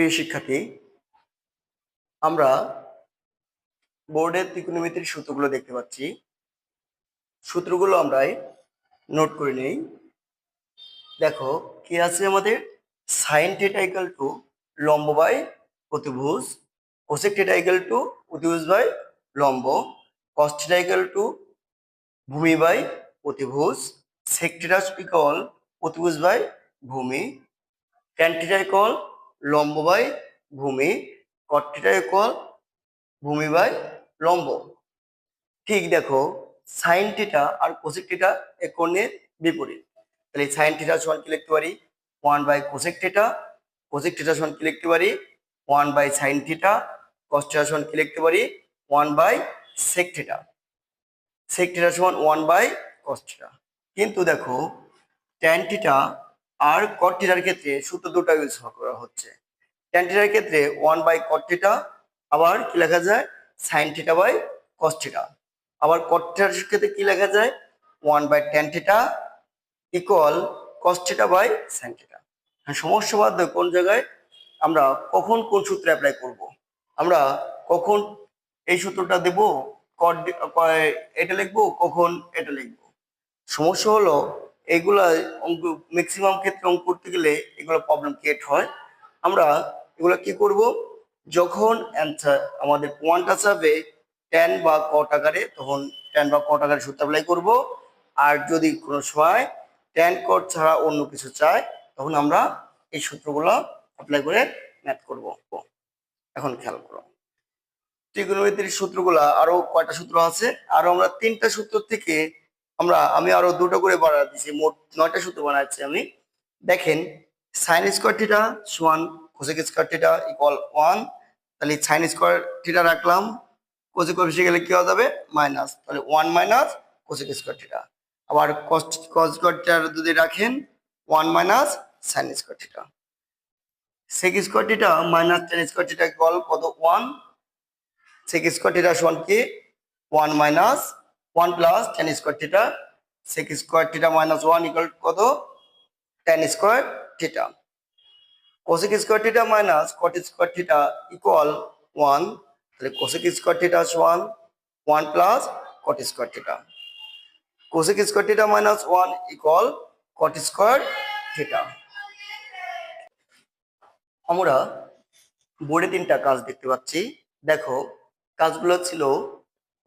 প্রিয় শিক্ষার্থী, আমরা বোর্ডের ত্রিকোণমিতির সূত্রগুলো দেখতে পাচ্ছি। সূত্রগুলো আমরা নোট করে নেই। দেখো কি আছে আমাদের, সাইন থিটা ইকুয়াল টু লম্ব বাই অতিভুজ, কোসেক থিটা ইকুয়াল টু অতিভুজ বাই লম্ব, কস থিটা ইকুয়াল টু ভূমি বাই অতিভুজ, সেক থিটা ইকুয়াল অতিভুজ বাই ভূমি, ট্যান থিটা ইকুয়াল লম্ব বাই ভূমি, কট থিটা ইকুয়াল ভূমি বাই লম্ব। ঠিক দেখো, সাইন থিটা আর কোসেক থিটা এক কোণের বিপরীত। তাহলে সাইন থিটা সমান কি লিখতে পারি, 1 by cosec theta. Cosec theta সমান কি লিখতে পারি, 1 by sine theta. Cos theta সমান কি লিখতে পারি, 1 by sec theta. Sec theta সমান 1 বাই কস থিটা। কিন্তু দেখো, ট্যান থিটা আর কট থিটার ক্ষেত্রে সূত্র দুটো ইউজ করা হচ্ছে। ট্যান থিটার ক্ষেত্রে 1 বাই কট থিটা, আবার কি লেখা যায়, sine theta by cos theta. আবার কট থিটার ক্ষেত্রে কি লেখা যায়, 1 by tan theta equal cos theta by sine theta. সমস্যা বাদ কোন জায়গায় আমরা কখন কোন সূত্র অ্যাপ্লাই করব, আমরা কখন এই সূত্রটা দেব, এটা লিখবো, কখন এটা লিখবো। সমস্যা হলো এইগুলা অঙ্ক ম্যাক্সিমাম ক্ষেত্রে অঙ্ক করতে গেলে এগুলো প্রবলেম ক্রিয়েট হয়। আমরা এগুলো কি করব, যখন অ্যান্সার আমাদের পয়েন্টটা চাবে ট্যান বা কট আকারে, তখন ট্যান বা কট আকারে সূত্র অ্যাপ্লাই করব। আর যদি কোনো সময় ট্যান কট ছাড়া অন্য কিছু চায়, তখন আমরা এই সূত্রগুলো অ্যাপ্লাই করে ম্যাথ করব। এখন খেয়াল করো, ত্রিকোণমিতির সূত্রগুলা আরো কয়টা সূত্র আছে, আরো আমরা 3টা সূত্র থেকে আমি আরো 2টো করে বাড়া দিচ্ছি, মোট 9টা সূত্র বানাচ্ছি আমি। দেখেন, সাইন স্কোয়ার থিটা সমান কোসেক স্কোয়ার থিটা ইকুয়াল 1। তাহলে সাইন স্কোয়ার থিটা রাখলাম, কোসেক অফিসে গেলে কি হয়ে যাবে, মাইনাস, তাহলে 1 মাইনাস কোসেক স্কোয়ার থিটা। আবার কস স্কোয়ার থিটা যদি রাখেন, 1 minus sine square theta. Sec square theta minus tan square theta equal কত, 1। সেক স্কোয়ার থিটা সমান কি, 1 minus 1 plus tan square theta. Sec square theta minus 1 equal কত, tan square theta. Cosec square theta minus cot square theta equal 1। তাহলে cosec square theta সমান 1 plus cot square theta. Cosec square theta minus 1 equal cot square theta. আমরা বোর্ডে 3টা কাজ দেখতে পাচ্ছি। দেখো, কাজগুলো ছিল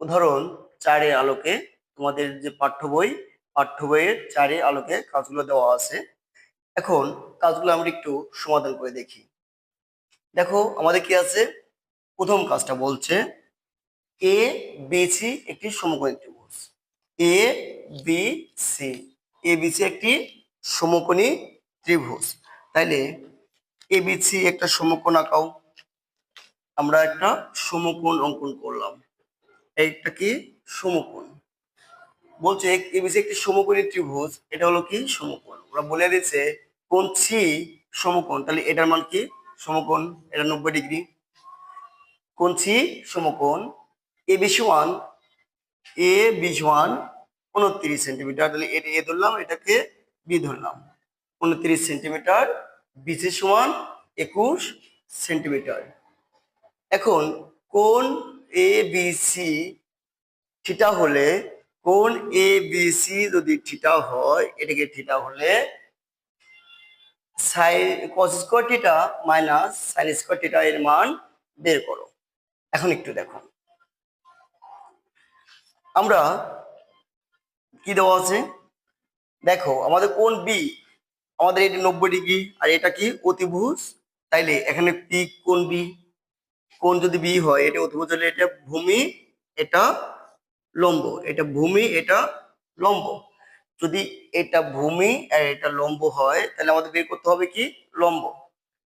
উদাহরণ 4-এর আলোকে। তোমাদের যে পাঠ্য বইয়ের 4-এর আলোকে কাজগুলো দেওয়া আছে। এখন কাজগুলো আমরা একটু সমাধান করে দেখি। দেখো আমাদের কি আছে, প্রথম কাজটা বলছে এ বি সি একটি সমকোণী ত্রিভুজ। A B C, A B C একটি সমকোণী ত্রিভুজ। তাইলে এ বি সি একটা সমকোণ আঁকাও। আমরা একটা সমকোণ অঙ্কন করলাম, এইটা কি সমকোণ। বলছে এবিসি একটি সমকোণী ত্রিভুজ, এটা হলো কি সমকোণ। ওরা বলে দিচ্ছে কোণ সি সমকোণ, তাহলে এটার মান কি, সমকোণ, এটা 90 ডিগ্রি। কোণ সি সমকোণ, এ বি সমান 29 সেন্টিমিটার, তাহলে এটা এ ধরলাম, এটাকে বি ধরলাম, 29 সেন্টিমিটার। বিসি সমান 21 সেন্টিমিটার। এখন কোণ এ বি সি থিটা হলে, কোণ এ বি সি যদি থিটা হয়, এটাকে থিটা হলে সাইন কস square theta minus sine square theta এর মান বের করো। এখন একটু দেখো, আমরা কি দেওয়া আছে, দেখো আমাদের কোণ বি, আমাদের এটা 90 ডিগ্রি, আর এটা কি অতিভুজ। তাইলে এখানে পি কোণ বি, কোণ যদি বি হয়, এটা অতিভুজ হলে এটা ভূমি, এটা লম্ব, এটা ভূমি, এটা লম্ব। যদি এটা ভূমি আর এটা লম্ব হয়, তাহলে আমাদের বের করতে হবে কি, লম্ব।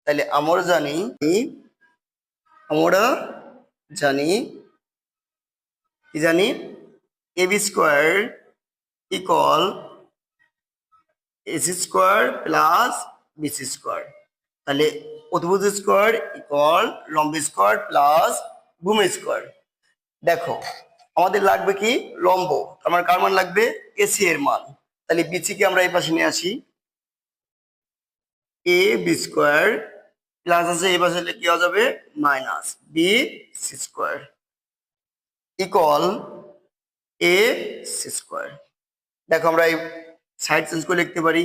তাহলে আমরা জানি কি জানি, a b square equal AC square plus BC square. তাহলে অতিভুজ স্কোয়ার ইকুয়াল লম্ব স্কোয়ার প্লাস ভূমি স্কোয়ার। দেখো আমাদের লাগবে কি, লম্ব, আমার কার মান লাগবে, এসি এর মান। তাহলে বিসি কে আমরা এই পাশে নিয়ে আসি, এ বি স্কোয়ার প্লাস আছে এই পাশে কি হয়ে যাবে minus B C square equal A C square. দেখো আমরা এই সাইড চেঞ্জ করে লিখতে পারি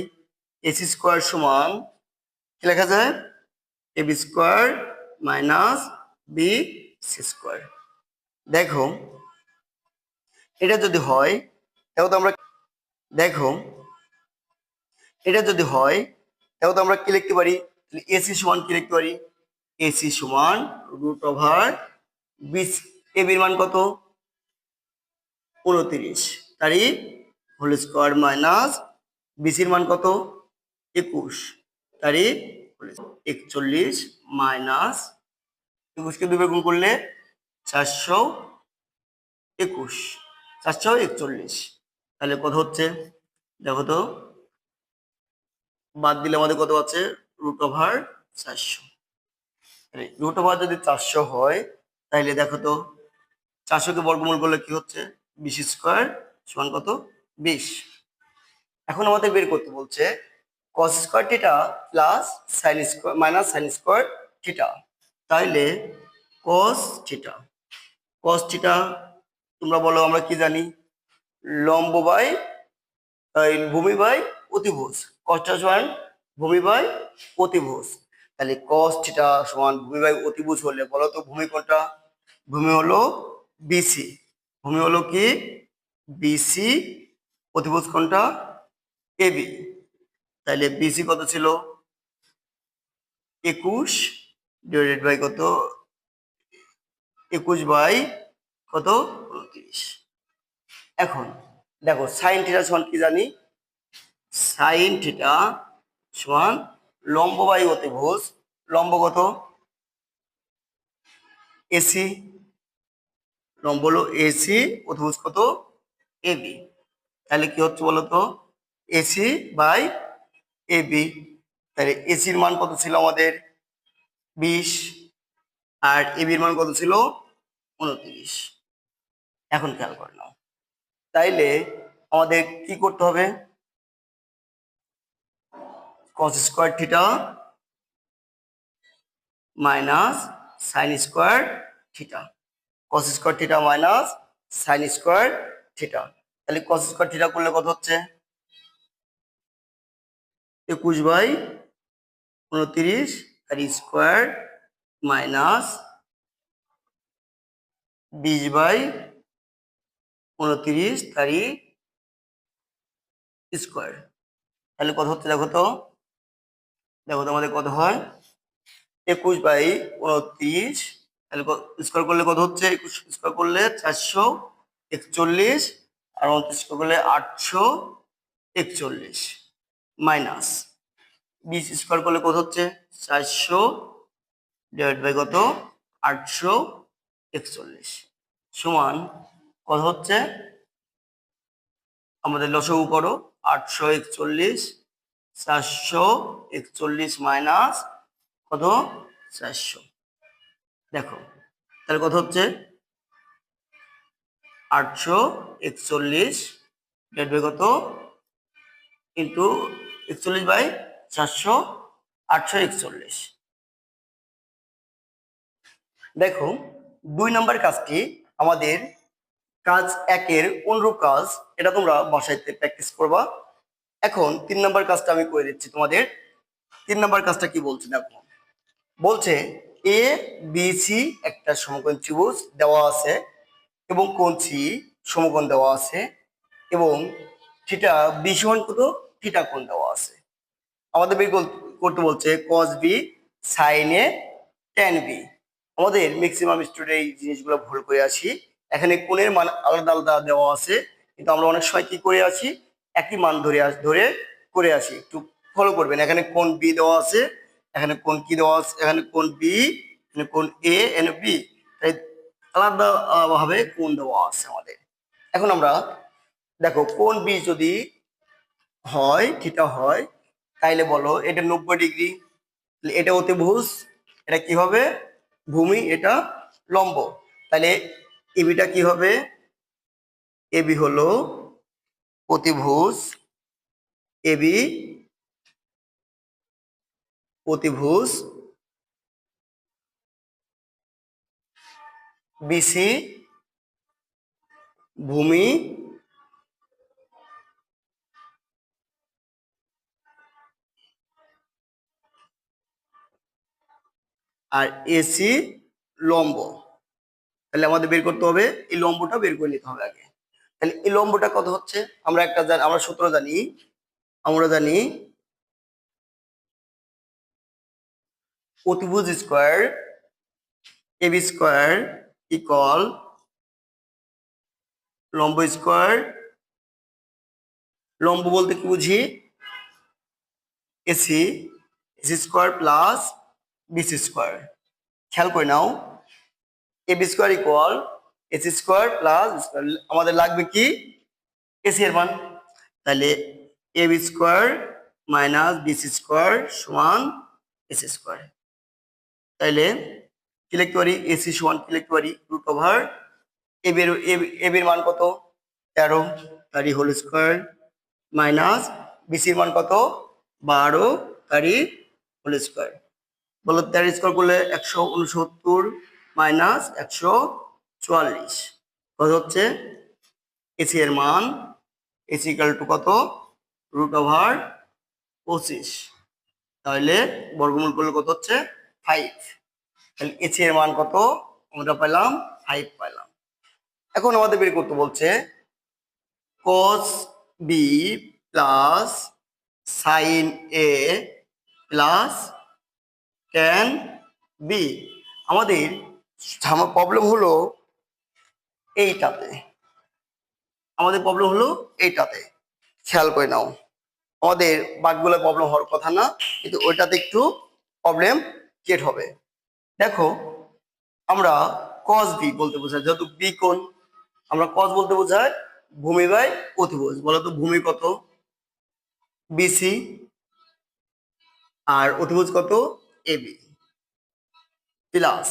এসি স্কোয়ার সমান কি লেখা যায় a b square minus B C square. দেখো এটা যদি হয় তাহলে তো আমরা দেখো এটা যদি হয় তাহলে তো আমরা কি লিখতে পারি এসি সমান কি লিখতে পারি এসি সমান রুট ওভার বি এ বির মান কত 29 তারই হোল স্কোয়ার মাইনাস বিসির মান কত 21 তারই 41 মাইনাস 21কে 2 গুণ করলে 421 441 তাহলে কত হচ্ছে দেখো তো বাদ দিলে আমাদের কত আছে রুট ওভার 400। রুট ওভার যদি 400 হয় তাহলে দেখো তো 400কে বর্গমূল করলে কি হচ্ছে 20 স্কোয়ার সমান কত 20। এখন আমাদের বের করতে বলছে cos square theta plus sin square minus sin square theta. তাইলে cos থিটা তোমরা বলো আমরা কি জানি লম্ব বাই ভূমি বাই অতিভুজ cosটা সমান ভূমি বাই অতিভুজ। তাহলে cos থিটা সমান ভূমি বাই অতিভুজ হলে বলো তো ভূমি কোনটা ভূমি হলো বিসি ভূমি হলো কি বিসি অতিভুজ কোনটা এবি। তাহলে বিসি কত ছিল 21 ডিভাইডেড বাই কত 21 বাই কত 29। এখন দেখো সাইন থিটা সমান কি জানি সাইন থিটা সমান লম্ব বাই অতিভুজ লম্ব কত এসি লম্ব হলো এসি অতিভুজ কত এবি। তাহলে কি হচ্ছে বলতো এসি বাই এবি। তাহলে এসির মান কত ছিল আমাদের 20 আর এবির মান কত ছিল 29। এখন খেয়াল করে নাও তাইলে আমাদের কি করতে হবে cos square theta minus sin square theta cos square theta minus sin square theta. তাহলে cos স্কয়ার থিটা করলে কত হচ্ছে 21 বাই 29 আর স্কয়ার মাইনাস 20 বাই 29 তারই স্কয়ার। তাহলে কত হচ্ছে দেখো তো আমাদের কত হয় 21 বাই 29 তাহলে স্কয়ার করলে কত হচ্ছে 21 স্কয়ার করলে 441 আর 29 স্কয়ার করলে 841 মাইনাস 20 স্কয়ার করলে কত হচ্ছে 400 ডিভাইড বাই কত 841 সমান কত হচ্ছে আমাদের লসাগু করো 841 441 মাইনাস কত 400 দেখো তাহলে কত হচ্ছে 841 ডিভাইড বাই কত ইন্টু 41 বাই 400 841। দেখো 2 নম্বর কাজটি আমাদের কাজ 1-এর অনুরূপ কাজ এটা তোমরা বাসায় প্র্যাকটিস করবা। এখন 3 নম্বর কাজটা আমি করে দিচ্ছি তোমাদের। 3 নম্বর কাজটা কি বলছে দেখো বলছে এ বি সি একটা সমকোণ ত্রিভুজ দেওয়া আছে এবং কোণ সি সমকোণ দেওয়া আছে এবং থিটা বি সমান কত থিটা কোণ দেওয়া আছে। আমাদের বের করতে বলছে cos বি sin এ tan বি। আমাদের ম্যাক্সিমাম স্টুডেন্ট এই জিনিসগুলো ভুল করে আসি এখানে কোণের মান আলাদা আলাদা দেওয়া আছে কিন্তু আমরা অনেক সময় কি করে আসি একই মান ধরে করে আসি একটু ফলো করবেন। এখানে কোণ বি দেওয়া আছে এখানে কোণ কি দেওয়া আছে এখানে কোণ বি এখানে কোণ এ এখানে বি তাই আলাদা ভাবে কোণ দেওয়া আছে আমাদের। এখন আমরা দেখো কোণ বি যদি হয় থিটা হয় তাইলে বলো এটা 90 ডিগ্রি এটা অতিভুজ এটা কি হবে ভূমি এটা লম্ব। তাহলে এবিটা কি হবে এবি হলো অতিভুজ এবি অতিভুজ বিসি ভূমি আর এসি লম্ব। তাহলে আমাদের বের করতে হবে এই লম্বটা বের করে নিতে হবে আগে। তাহলে এই লম্বটা কত হচ্ছে? আমরা সূত্র জানি, আমরা জানি অতিভুজ স্কোয়ার এবি স্কোয়ার ইকুয়াল লম্ব স্কোয়ার। লম্ব বলতে কি বুঝি? AC AC square plus BC square. খেয়াল করে নাও, AB square equal AC square plus আমাদের লাগবে কি? এসি এর মান। তাহলে AB square minus BC square সমান এসি স্কোয়ার। তাইলে কি লিখতে পারি? এসি সমান কি লিখতে পারি? রুট ওভার এবির মান কত? 13 তারই হোল স্কোয়ার মাইনাস বিসির মান কত? 12 তারই হোল স্কোয়ার। বলো 13 স্কোয়ার করলে 169 মাইনাস 144 কত হচ্ছে? এসি এর মান এসি ইকুয়াল টু কত? Root over 25। তাহলে বর্গমূল করলে কত হচ্ছে? 5। তাহলে এসি এর মান কত আমরা পেলাম? 5 পেলাম। এখন আমাদের বের করতে বলছে cos b plus sin a plus tan b। আমাদের প্রবলেম হলো এইটাতে, খেয়াল করে নাও। আমাদের বাকিগুলো প্রবলেম হওয়ার কথা না, কিন্তু ওইটাতে একটু প্রবলেম ক্রিয়েট হবে। দেখো, আমরা cos b বলতে বোঝাই, যেহেতু b কোণ, আমরা cos বলতে বোঝাই ভূমি বাই অতিভুজ। বলো তো ভূমি কত? বিসি আর অতিভুজ কত? এবি প্লাস,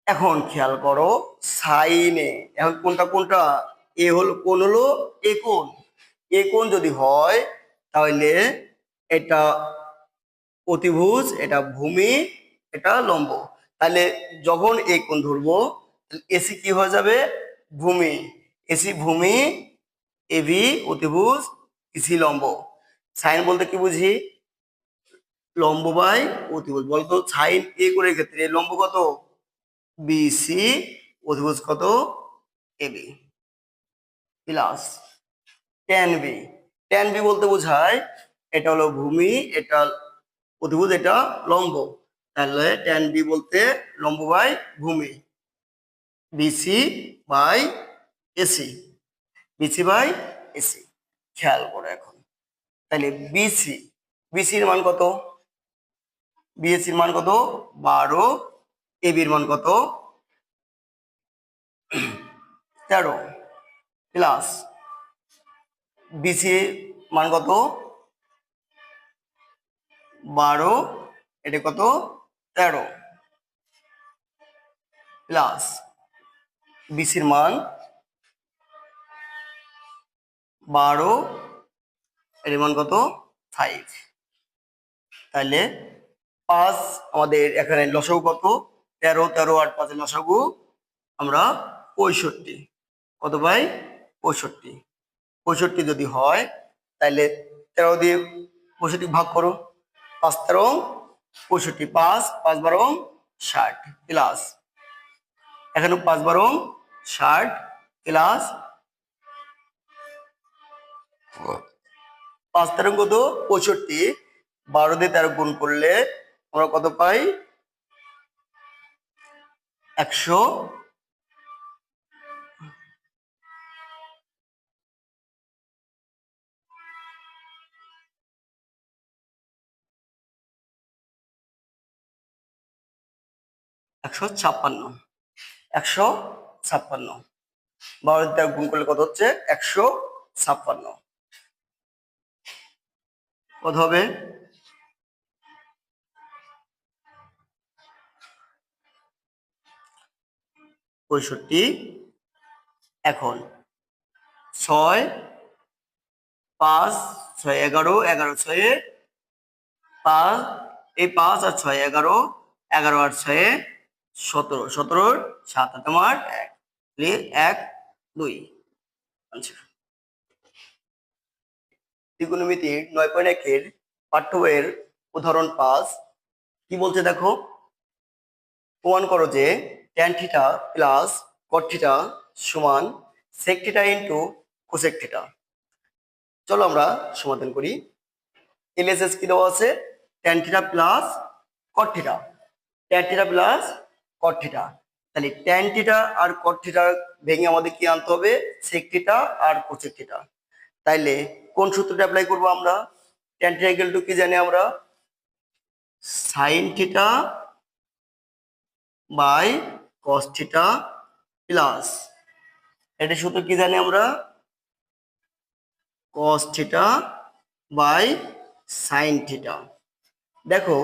এখন খেয়াল করো সাইনে, এখন কোনটা কোনটা? এ হলো কোণ, হলো এ কোণ। এ কোণ যদি হয় তাহলে এটা অতিভুজ, এটা ভূমি, এটা লম্ব। তাহলে যখন এ কোণ ধরবো এসি কি হয়ে যাবে? ভূমি। এসি ভূমি, এবি অতিভুজ, ইসি লম্ব। সাইন বলতে কি বুঝি? লম্ব বাই অতিভুজ। বলতো সাইন এ কোণের ক্ষেত্রে লম্ব কত? বিসি, অতিভুজ কত? AB plus tan B. Tan B বলতে বোঝায় এটা হলো ভূমি, এটা অতিভুজ, এটা লম্ব। তাহলে ট্যান বি বলতে লম্ব বাই ভূমি, BC by AC, BC by AC. খেয়াল করো এখন, তাহলে বিসি, বিসির মান কত? বিএসির মান কত? 12। এবির মান কত? 13 প্লাস বিসি মান কত? 12, এটা কত? 13 প্লাস বিসির মান 12, এর মান কত? 5। তাহলে 5 আমাদের এখানে লসাগু কত? 13, 13 আর 5 লসাগু আমরা 65। কত ভাই? 65। 65 যদি হয় তাহলে 13 দিয়ে 65 ভাগ করো। 5 13 65, 5 5 12 60 প্লাস এখানে 5 12 60 প্লাস 5 13 কত? 65। 12 দিয়ে 13 গুণ করলে আমরা কত পাই? 100। 156। 156। 12 দিয়ে গুণ করলে কত হচ্ছে? 156। কত হবে? 65। এখন 6 5 6 11, 11 6 5, এই 5 আর 6 11, 11 আর 6 17, 17 7 তোমার 1, 1 2 আচ্ছা। ত্রিকোণমিতির 9.1 এর পাঠ্য বইয়ের উদাহরণ 5 কি বলছে দেখো, প্রমাণ করো যে tan theta plus cot theta সমান sec theta into cosec theta. চলো আমরা সমাধান করি। এলএসএস কি দেওয়া আছে, tan theta plus cot theta, tan theta plus cot theta. তাহলে tan থিটা আর cot থিটা ভেঙে আমাদের কি আনতে হবে, sec থিটা আর cosec থিটা। তাইলে কোন সূত্রটা অ্যাপ্লাই করব আমরা, tan থিটা ইকুয়াল টু কি জানি আমরা, sin theta by cos theta plus, এটা সূত্র কি জানি আমরা, cos theta by sin theta. দেখো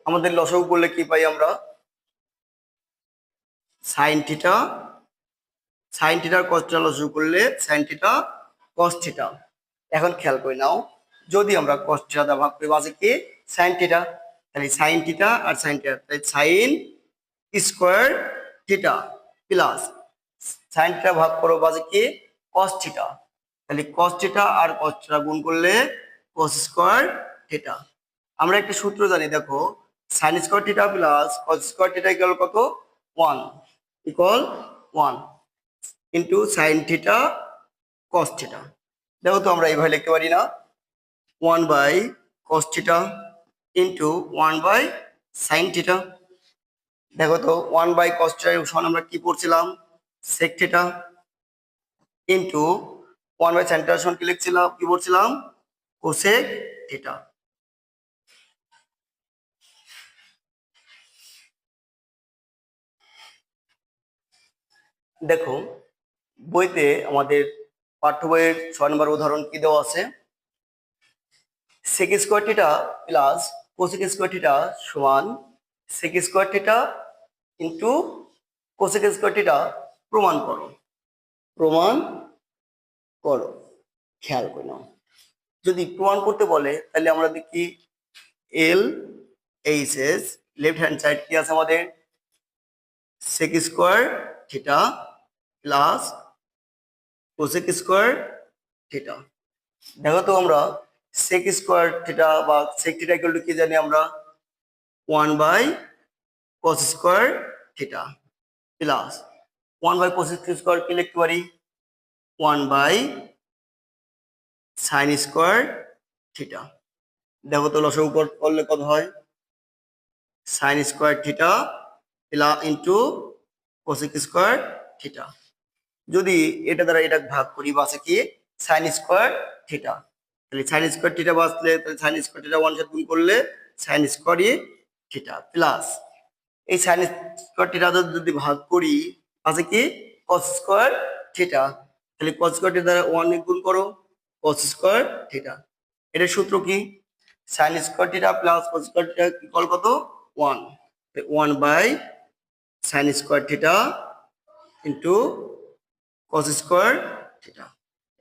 আমাদের লসাগু করলে কি পাই আমরা, sin থিটা, sin থিটার cos থিটা লসাগু করলে sin থিটা cos থিটা। এখন খেয়াল করে নাও, যদি আমরা cos থিটা দ্বারা ভাগ করি বাজে কি sin থিটা, তাহলে sin থিটা আর sin থিটা, তাই sin square theta plus sin theta ভাগ করো বাজে কি cos থিটা, তাহলে cos থিটা আর cos থিটা গুণ করলে cos স্কয়ার থিটা। আমরা একটা সূত্র জানি দেখো, sin square theta plus cos square theta equal কত, 1 equal 1 into sin theta cos theta. দেখো তো আমরা এইভাবে লিখতে পারি না, 1 by cos theta into 1 by sin theta. দেখো তো 1 বাই cos থিটা সমান আমরা কি পড়ছিলাম, sec theta into 1 by sin theta সমান কি লিখছিলাম, কি পড়ছিলাম, cosec থিটা। দেখো বইতে আমাদের পাঠ্য বইয়ের 6 নম্বর উদাহরণ কি দেওয়া আছে, sec square theta plus cosec square theta সমান sec square theta into cosec square theta প্রমাণ করো, প্রমাণ করো। খেয়াল করে নাও, যদি প্রমাণ করতে বলে তাহলে আমরা দেখি L H S, left hand side কি আছে আমাদের, sec square theta plus cosec square theta. দেখো তো আমরা sec স্কয়ার থিটা বা sec থিটা ইকুয়াল টু কি জানি আমরা, 1 by cos square theta plus 1 by cos square কি লিখতে পারি, 1 বাই sin স্কয়ার থিটা। দেখো তো লসাগু করলে কত হয়, sin square theta plus into cosec square theta. যদি এটা দ্বারা এটা ভাগ করি বাসে কি sin স্কয়ার থিটা, তাহলে sin স্কয়ার থিটা বাঁচলে তাহলে sin স্কয়ার থিটা 1 সাথে গুণ করলে sin স্কয়ার থিটা প্লাস এই sin স্কয়ার থিটা যদি ভাগ করি আছে কি cos স্কয়ার থিটা, তাহলে cos স্কয়ার থিটা দ্বারা 1 গুণ করো cos স্কয়ার থিটা। এটার সূত্র কি, sin square theta plus cos square theta equal কত 1, 1 by sin square theta into cos square theta.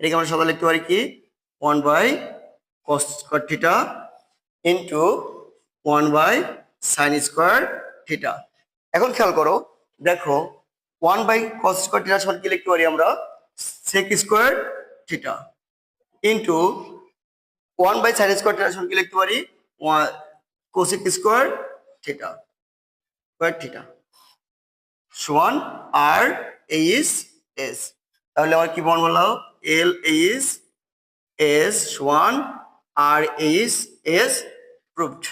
এটাকে আমরা সবাই লিখতে পারি কি 1 by cos square theta into 1 by sin square theta. এখন খেয়াল করো, দেখো 1 বাই cos স্কয়ার থিটা সমান কি লিখতে পারি আমরা, sec square theta into 1 by sin square theta সমান কি লিখতে পারি, cosec square theta square theta সমান আর এইচ এস। তাহলে আমার কি প্রমাণ বললাম, এল এইচ এস সমান আর এইচ এস প্রুভড।